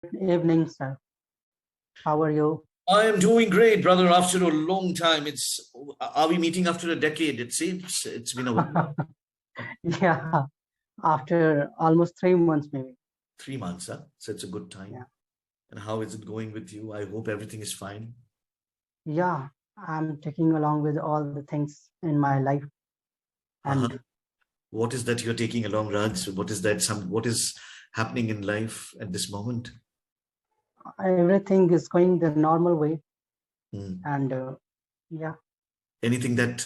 evening, sir. How are you? I am doing great, brother. After a long time, are we meeting after a decade? It seems it's been a while. Yeah, after almost 3 months, maybe. 3 months, huh? So it's a good time. Yeah, And how is it going with you? I hope everything is fine. yeah. I'm taking along with all the things in my life, Uh-huh. and What is that you're taking along, Raj? What is that? What is happening in life at this moment? everything is going the normal way. Hmm. And yeah, Anything that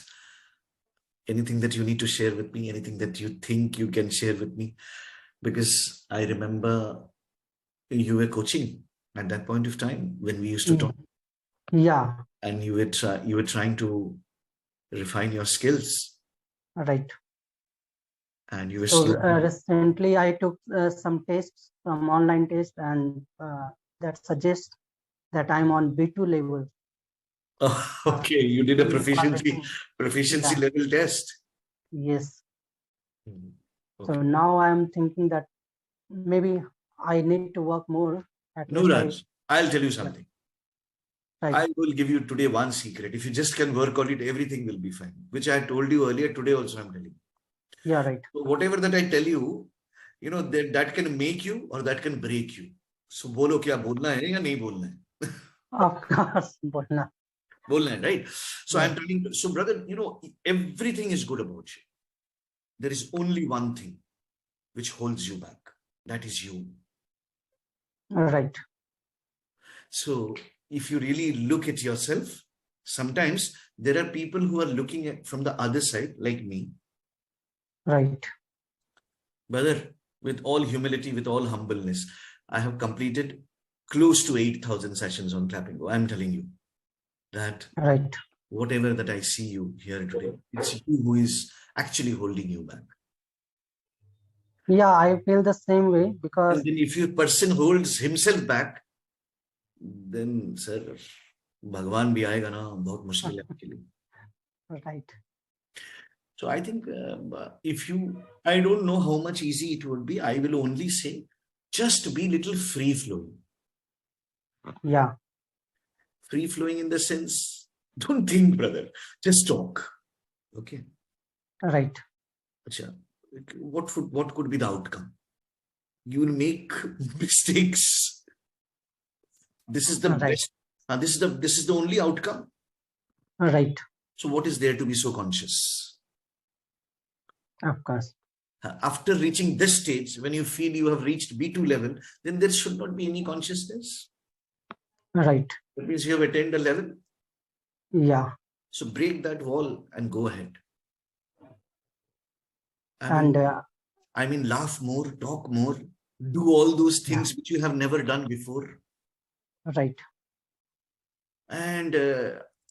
anything that you need to share with me? Anything that you think you can share with me? Because I remember you were coaching at that point of time when we used to talk, yeah, and you were trying to refine your skills, right. and you were So slowly. recently, I took some tests, some online tests, and that suggests that I'm on B2 level. Oh, Uh, okay, you did a in proficiency auditing. proficiency Yeah, level test. yes. Mhm. So Okay. now I'm thinking that maybe I need to work more. At No, least I, Raj, I'll tell you yeah, something. right. I will give you today one secret. If you just can work on it, everything will be fine. Which I told you earlier. Today also I'm telling you. Yeah, right. So whatever that I tell you, that can make you or that can break you. So बोलो क्या बोलना है या नहीं बोलना है? Of course, Bolna. बोलना है, right? So Yes, I'm telling you. So brother, everything is good about you. There is only one thing which holds you back. That is you. right, So if you really look at yourself, sometimes there are people who are looking at from the other side, like me, right. brother, with all humility, with all humbleness. I have completed close to 8,000 sessions on clapping. I'm telling you that Right. whatever that I see you here today, it's you who is actually holding you back. Yeah, I feel the same way And because, then if your person holds himself back, then sir, भगवान भी आएगा ना, बहुत मुश्किल है आपके लिए. right. So I think I don't know how much easy it would be. I will only say, just be little free flowing. Yeah, Free flowing in the sense, don't think, brother. Just talk. Okay. right, Acha, what could be the outcome? You will make mistakes. This is the right, best. This is the only outcome. right. So what is there to be so conscious? Of course. After reaching this stage, when you feel you have reached B2 level, then there should not be any consciousness. Right. That means you have attained a level. Yeah. So break that wall and go ahead. I And mean, laugh more, talk more, do all those yeah, things which you have never done before. right. And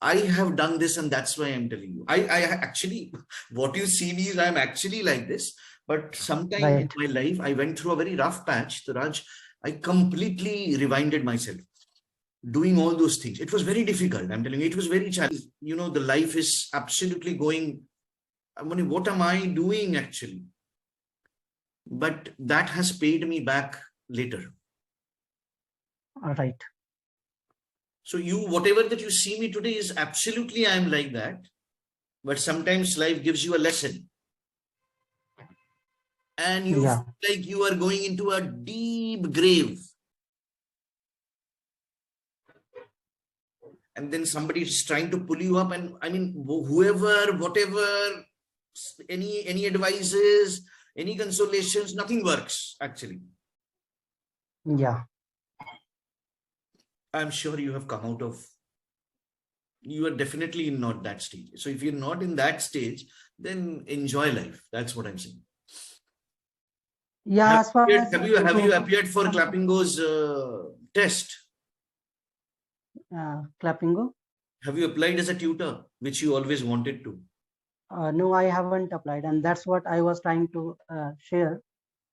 I have done this, and that's why I'm telling you. I actually, what you see me is I'm actually like this. But sometime in Right. my life, I went through a very rough patch. The Raj, I completely rewinded myself doing all those things. It was very difficult. I'm telling you, it was very challenging. The life is absolutely going. I mean, what am I doing actually? But that has paid me back later. Right. So whatever that you see me today is absolutely I'm like that. But sometimes life gives you a lesson, and you Yeah. feel like you are going into a deep grave, and then somebody is trying to pull you up. And I mean, whoever, whatever, any advices, any consolations, nothing works actually. Yeah. I'm sure you have come out of. You are definitely not that stage. So if you're not in that stage, then enjoy life. That's what I'm saying. Yeah. As far as Have you to appeared for Clappingo's test? Clapingo, Have you applied as a tutor, which you always wanted to? no, I haven't applied, and that's what I was trying to share.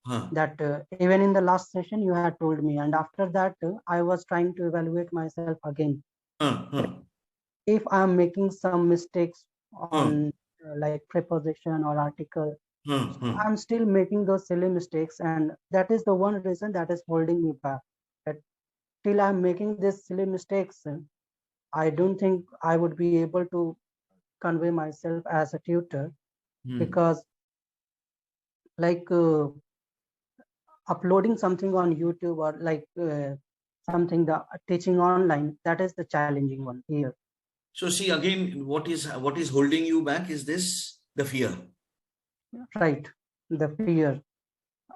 Huh. That even in the last session you had told me, and after that I was trying to evaluate myself again. Huh. Huh. If I'm making some mistakes Huh. on like preposition or article, Huh. Huh. I'm still making those silly mistakes, and that is the one reason that is holding me back. that till I'm making these silly mistakes, I don't think I would be able to convey myself as a tutor, Hmm. because like uploading something on YouTube, or like something the teaching online, that is the challenging one here. So see again, what is holding you back is this the fear. Right, the fear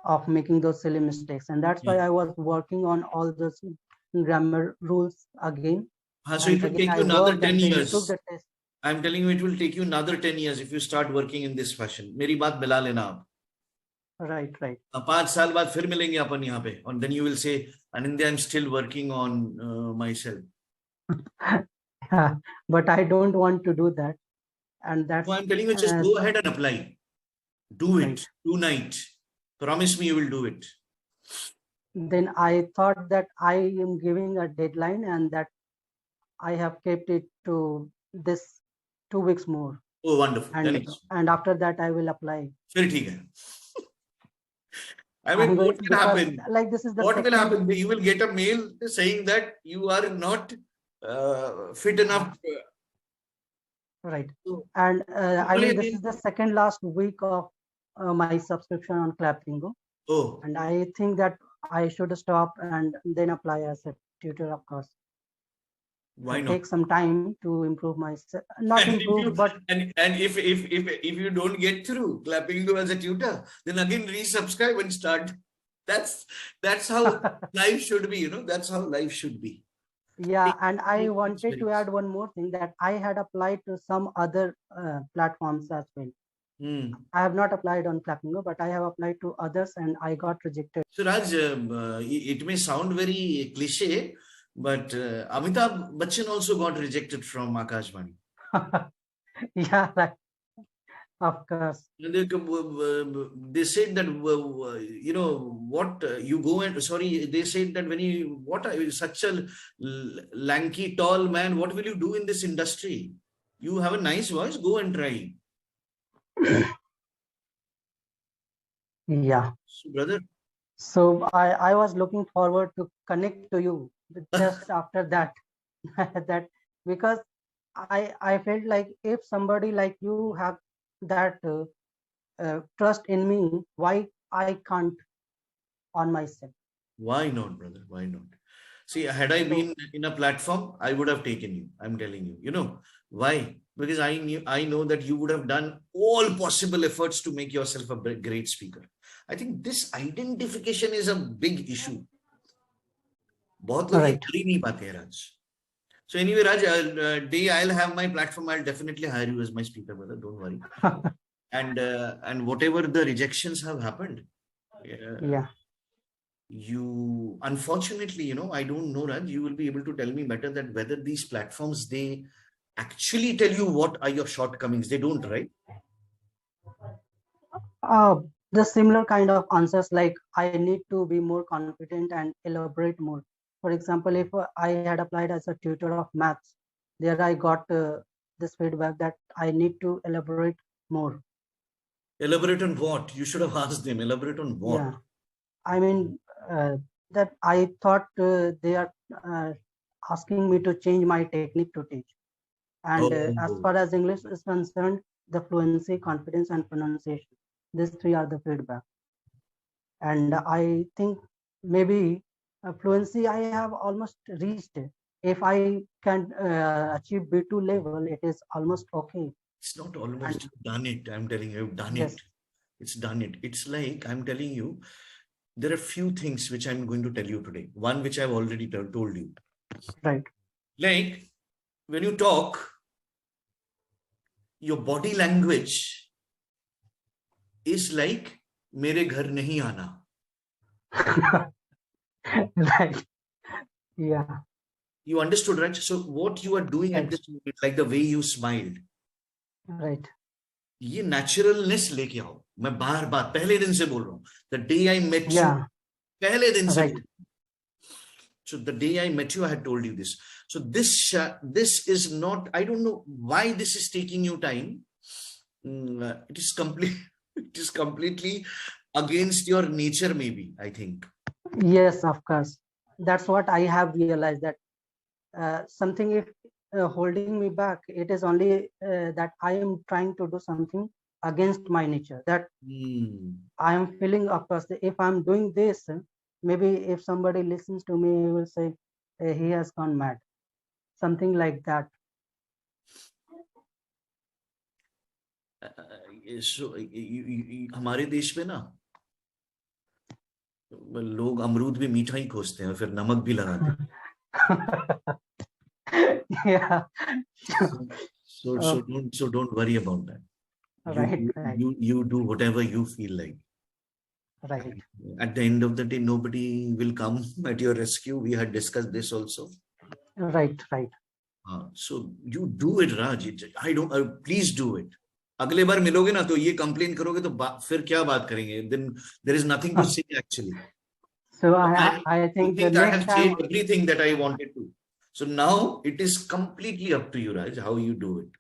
of making those silly mistakes, and that's why Yeah. I was working on all those grammar rules again So and it will again. take I you another worked 10 and improved years. the test. I'm telling you, it will take you another 10 years if you start working in this fashion. मेरी बात मिला लेना आप. Right, right. 5 साल बाद फिर मिलेंगे अपन यहाँ पे. And then you will say, Anindya, I'm still working on myself. Yeah, but I don't want to do that, and So that's I'm telling you, just go ahead and apply. Do right. it tonight. Promise me you will do it. Then I thought that I am giving a deadline, and that I have kept it to this 2 weeks more, Oh, wonderful. Then and it's after that I will apply. फिर ठीक है. I I'm mean, what going, will because happen? like this is the What will second. happen? You will get a mail saying that you are not fit enough. Right. So, And I apply mean, this again. is the second last week of my subscription on Clapingo, Oh, and I think that I should stop and then apply as a tutor, of course. why not? Take some time to improve myself, not And if improve, you but and if you don't get through clapping as a tutor, then again resubscribe and start. That's that's how life should be. That's how life should be. yeah. And I It's wanted very. to add one more thing, that I had applied to some other platforms as well. Hmm. I have not applied on Clapingo, but I have applied to others and I got rejected. So Raj, it may sound very cliche, but Amitabh Bachchan also got rejected from Akashvani. Yeah, right. Of course. They said that what you go and sorry, they said that when you what are you, such a lanky tall man, what will you do in this industry? You have a nice voice, go and try. Yeah. So, brother. So I was looking forward to connect to you just after that. That, because I felt like if somebody like you have that trust in me, why I can't on myself? Why not, brother? Why not? See, had I So been in a platform, I would have taken you. I'm telling you. You know why? Because I know that you would have done all possible efforts to make yourself a great speaker. I think this identification is a big issue. बहुत लोग ये right. कर ही नहीं पाते हैं, Raj. So anyway, Raj, day I'll have my platform. I'll definitely hire you as my speaker, brother. Don't worry. And whatever the rejections have happened, Yeah. you unfortunately, I don't know, Raj, you will be able to tell me better that whether these platforms, they actually tell you what are your shortcomings. They don't, right? Uh, the similar kind of answers, like I need to be more confident and elaborate more. For example, if I had applied as a tutor of maths, there I got this feedback that I need to elaborate more. Elaborate on what? You should have asked them. Elaborate on what? Yeah, I mean, uh, that I thought they are uh, asking me to change my technique to teach. And as Oh, far as English is concerned, the fluency, confidence, and pronunciation. These three are the feedback. And I think maybe fluency I have almost reached. If I can achieve B2 level, it is almost okay. it's not almost, And you've done it. I'm telling you, you've done yes, it. It's done it. It's like I'm telling you, there are few things which I'm going to tell you today. One which I've already told you. right. Like when you talk, your body language is like मेरे घर नहीं आना. Right. Yeah. You understood, right? So what you are doing at Right. this moment, like the way you smiled, Right. ये naturalness लेके आओ. मैं बार बार पहले दिन से बोल रहा हूँ. The day I met you, Yeah. पहले दिन से Right. बोल. So the day I met you, I had told you this. So this is not. I don't know why this is taking you time. It is complete. It is completely against your nature. Maybe I think. Yes, of course. that's what I have realized, that something if holding me back, it is only that I am trying to do something against my nature, that Hmm. I am feeling, of course, if I'm doing this, maybe if somebody listens to me, he will say, he has gone mad, something like that. So हमारे देश में ना लोग अमरूद भी मीठा ही खोजते हैं और फिर नमक भी लगाते हैं. Yeah. So, uh, so don't worry about that. right, right, You do whatever you feel like. right, At the end of the day, nobody will come at your rescue. We had discussed this also. right, right. So you do it, Raj. I don't. Please do it. अगले बार मिलोगे ना तो ये complain करोगे तो फिर क्या बात करेंगे? Then there is nothing to say actually. So So I I think the think I next have time. said everything that I wanted to. So now it is completely up to you, Raj, how you do it.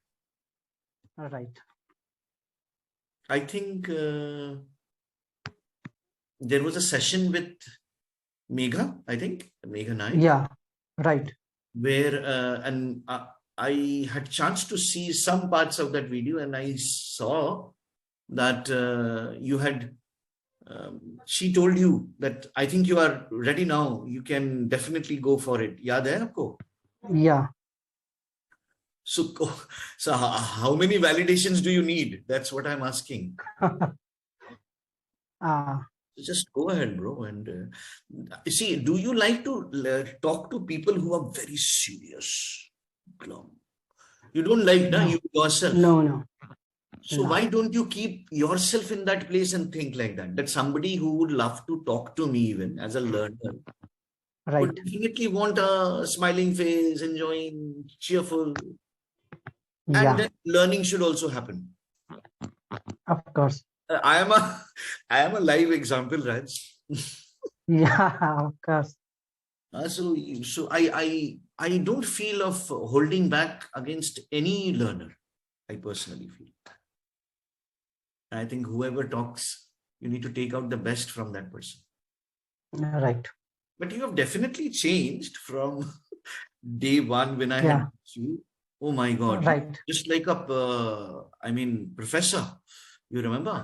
Right. I think there was a session with Megha, I think, Megha Naik, Yeah. Right. where and I had chance to see some parts of that video, and I saw that you had. She told you that I think you are ready now. You can definitely go for it. याद है आपको? Yeah. So, so how many validations do you need? That's what I'm asking. uh, Just go ahead, bro. And see, do you like to talk to people who are very serious? Glum. You don't like, na, no, you yourself. no, no, So no. why don't you keep yourself in that place and think like that? That somebody who would love to talk to me even as a learner would Right. definitely want a smiling face, enjoying, cheerful, and Yeah. then learning should also happen. Of course. I am a I am a live example, Raj. Yeah. Of course. So I don't feel of holding back against any learner. I personally feel. I think whoever talks, you need to take out the best from that person. Right. But you have definitely changed from day one when I had Yeah. met you. Oh my God, you Right. just like a I mean professor. You remember?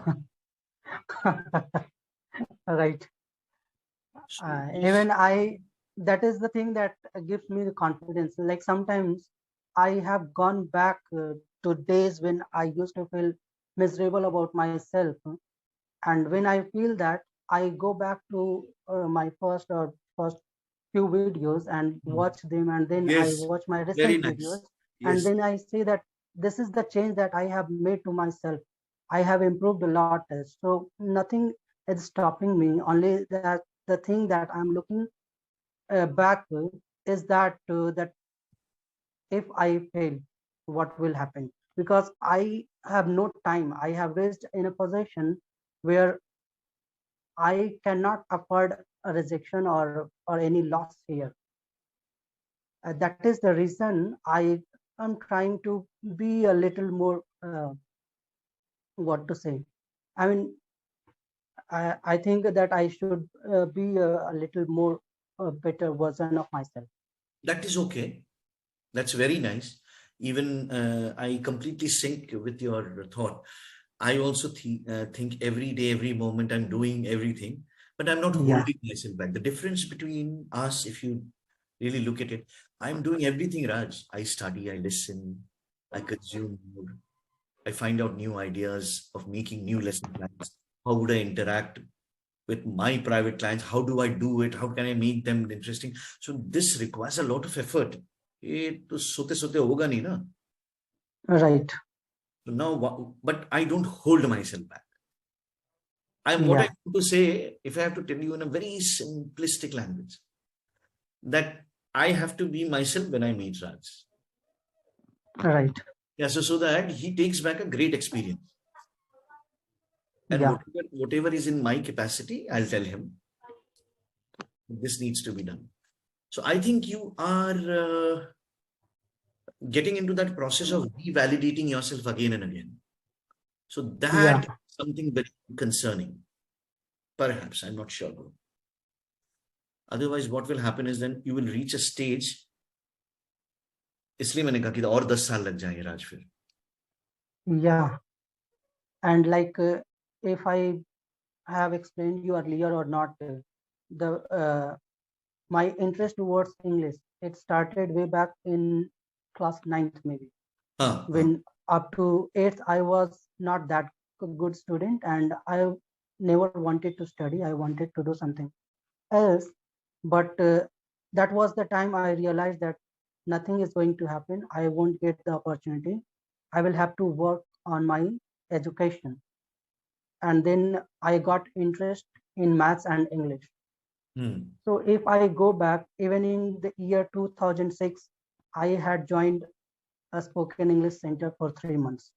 Right. So Even I, that is the thing that gives me the confidence. Like sometimes I have gone back to days when I used to feel miserable about myself. And when I feel that, I go back to my first few videos and watch them, and then I yes, watch my very recent videos, nice. and Yes. then I see that this is the change that I have made to myself. I have improved a lot. So nothing is stopping me. Only that the thing that I'm looking back to is that if I fail, what will happen? Because I have no time. I have reached in a position where I cannot afford a rejection or any loss here. That is the reason I am trying to be a little more, what to say. I mean, I think that I should be a little more better version of myself. That is okay. That's very nice. Even I completely sync with your thought. I also think every day, every moment, I'm doing everything, but I'm not Yeah, holding myself back. The difference between us, if you really look at it, I'm doing everything, Raj. I study, I listen, I consume more. I find out new ideas of making new lesson plans. How would I interact with my private clients? How do I do it? How can I make them interesting? So this requires a lot of effort. ये तो सोते सोते होगा नहीं ना. right. So now, but I don't hold myself back. What I Yeah, want to say, if I have to tell you in a very simplistic language, that I have to be myself when I meet Raj. right. Yeah, so that he takes back a great experience. And Yeah, whatever is in my capacity, I'll tell him this needs to be done. So I think you are getting into that process of revalidating yourself again and again. So yeah. that is something very concerning. Perhaps, I'm not sure. Otherwise, what will happen is then you will reach a stage. इसलिए मैंने कहा कि और 10 साल लग जाएंगे राज फिर. Yeah, and like if I have explained you earlier or not, the my interest towards English, it started way back in class 9th maybe. When up to 8th I was not that good student, and I never wanted to study. I wanted to do something else, but that was the time I realized that nothing is going to happen. I won't get the opportunity. I will have to work on my education. And then I got interest in maths and English. So if I go back, even in the year 2006, I had joined a spoken English center for 3 months.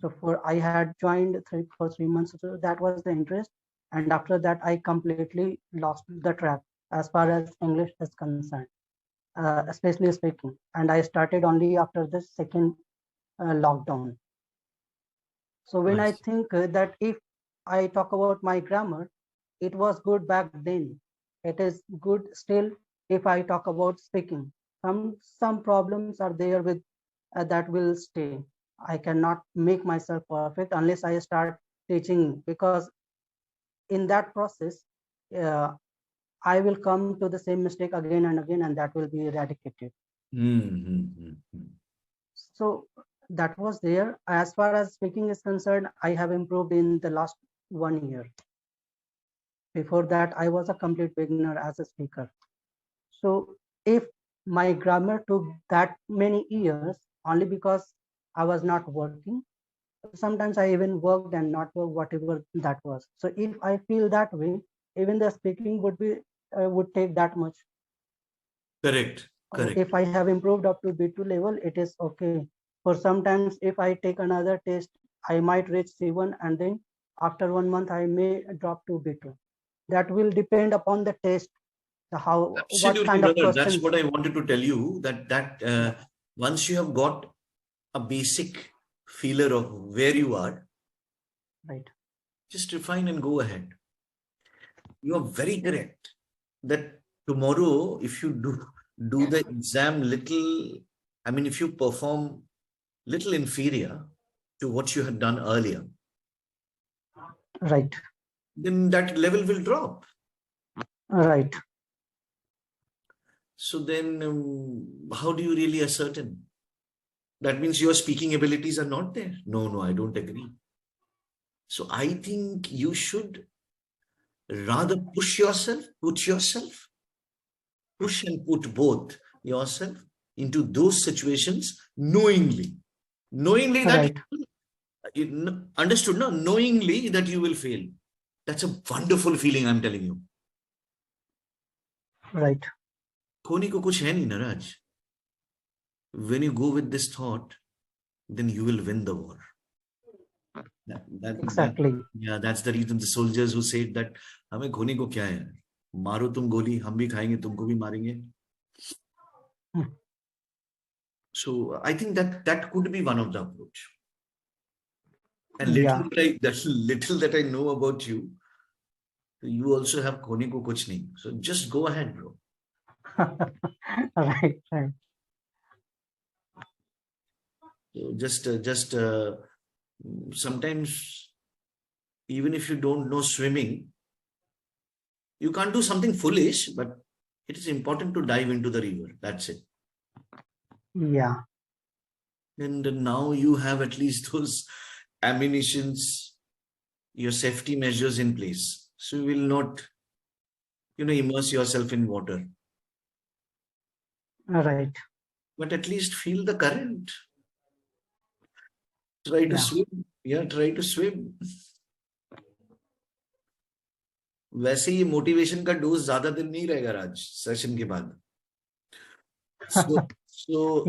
So I had joined for 3 months. So that was the interest. And after that, I completely lost the track as far as English is concerned, especially speaking. And I started only after the second lockdown. So when I think that if I talk about my grammar, it was good back then. It is good still if I talk about speaking. Some problems are there with that will stay. I cannot make myself perfect unless I start teaching, because in that process, uh, I will come to the same mistake again and again, and that will be eradicated. So that was there. As far as speaking is concerned, I have improved in the last 1 year. Before that, I was a complete beginner as a speaker. So if my grammar took that many years only because I was not working, sometimes I even worked and not work, whatever that was. So if I feel that way, even the speaking would take that much. Correct. If I have improved up to B2 level, it is okay. For sometimes if I take another test, I might reach C1, and then after 1 month I may drop to B2. That will depend upon the test, what Absolutely, kind of brother. That's questions. what I wanted to tell you, that once you have got a basic feeler of where you are, Right. just refine and go ahead. You are very correct that tomorrow, if you do the exam little, I mean, if you perform little inferior to what you had done earlier, Right. then that level will drop. Right. So then, how do you really ascertain? That means your speaking abilities are not there. No, I don't agree. So I think you should rather push yourself, push and put both yourself into those situations knowingly. Knowingly that Right. understood, no? Knowingly that you will fail. That's a wonderful feeling, I'm telling you. Right. खोने को कुछ है नहीं नाराज. When you go with this thought, then you will win the war. Exactly. Yeah, that's the reason the soldiers who said that हमें खोने को क्या है, मारो तुम गोली, हम भी खाएंगे, तुमको भी मारेंगे. So I think that could be one of the approach. And Yeah. little that I know about you, you also have खोने को कुछ नहीं. So just go ahead, bro. Right. Right. So just sometimes, even if you don't know swimming, you can't do something foolish, but it is important to dive into the river. That's it. Yeah. And now you have at least those ammunitions, your safety measures in place. So you will not, immerse yourself in water. Right. But at least feel the current. Try to swim. Yeah, try to swim. वैसे ये motivation का dose ज्यादा दिन नहीं रहेगा राज, session के बाद. So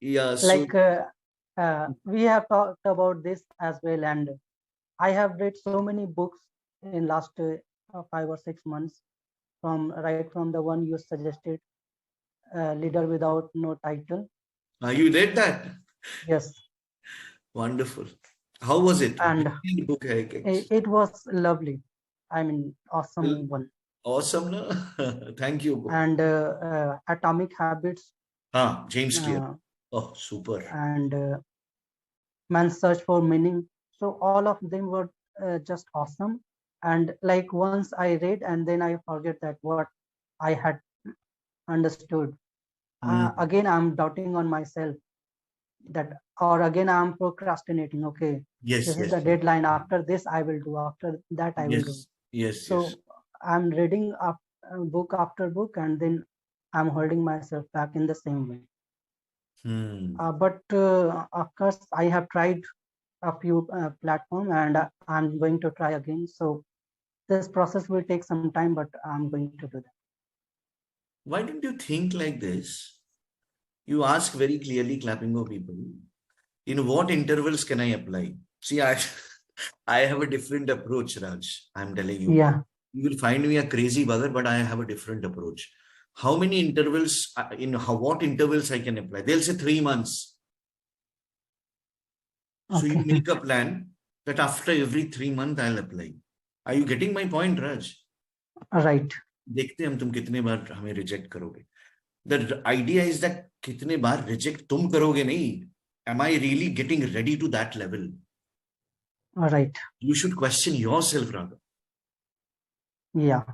yeah, so Like we have talked about this as well, and I have read so many books in last 5 or 6 months, right from the one you suggested, Leader Without No Title. you read that? Yes. Wonderful. How was it? And book it was lovely. I mean, awesome one. Awesome, no? Thank you. and Atomic Habits, James Clear. uh, Oh, super. and Man's Search for Meaning. So all of them were just awesome. And like once I read and then I forget that what I had understood. Hmm. Again, I'm doubting on myself that, or again, I'm procrastinating. Okay, this Yes, is the yes, yes. deadline. After this, I will do. After that, I will do. Yes, yes, yes. So I'm reading book after book, and then I'm holding myself back in the same way. Hmm. But of course, I have tried a few platform, and I'm going to try again. So this process will take some time, but I'm going to do that. Why don't you think like this? You ask very clearly, Clappingo people, in what intervals can I apply? See, I have a different approach, Raj. I'm telling you. Yeah. You will find me a crazy bugger, but I have a different approach. How many intervals, what intervals I can apply? They'll say 3 months. So you Okay. make a plan that after every 3 months I'll apply. Are you getting my point, Raj? Right. देखते हैं हम तुम कितने बार हमें reject करोगे. The idea is that कितने बार reject तुम करोगे नहीं. Am I really getting ready to that level? Right. You should question yourself rather. Yeah.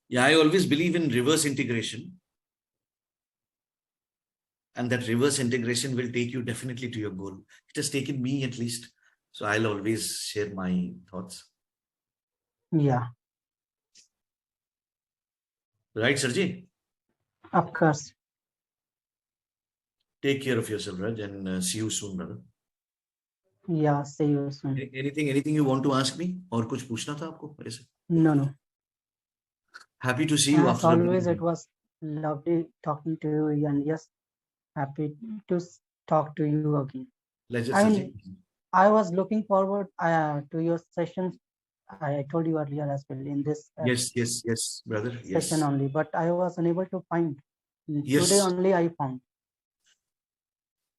Yeah, I always believe in reverse integration, and that reverse integration will take you definitely to your goal. It has taken me at least. So I'll always share my thoughts. Yeah. Right, Sarji? Of course. Take care of yourself, Raj, and see you soon, brother. Yeah. See you soon. Anything you want to ask me? और कुछ पूछना था आपको ऐसे? No, no. Happy to see you As after a always, very it was lovely talking to you, and yes, happy to talk to you again. pleasure, I Sarji. mean, I was looking forward to your sessions. I told you earlier as well in this Yes, yes, yes, brother. session Yes, only, but I was unable to find. Today yes, only I found.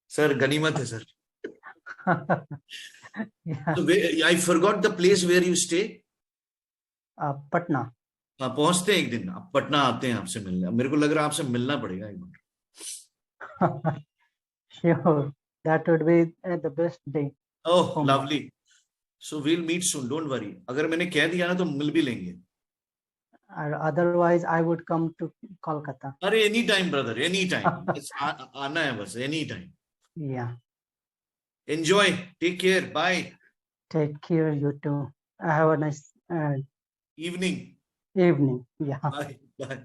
sir. गनीमत है, sir. Yeah. So I forgot the place where you stay. Patna. पहुंचते हैं एक दिन. आप पटना आते हैं आपसे मिलने. मेरे को लग रहा है आपसे मिलना पड़ेगा एक बार. Sure. That would be the best day Oh, for me. lovely. So we'll meet soon. Don't worry. अगर मैंने कह दिया ना तो मिल भी लेंगे. Otherwise, I would come to Kolkata. अरे any time brother, any time. बस आना है बस, any time. Yeah. Enjoy. Take care. Bye. Take care, you too. Have a nice evening. evening. Yeah. Bye. Bye.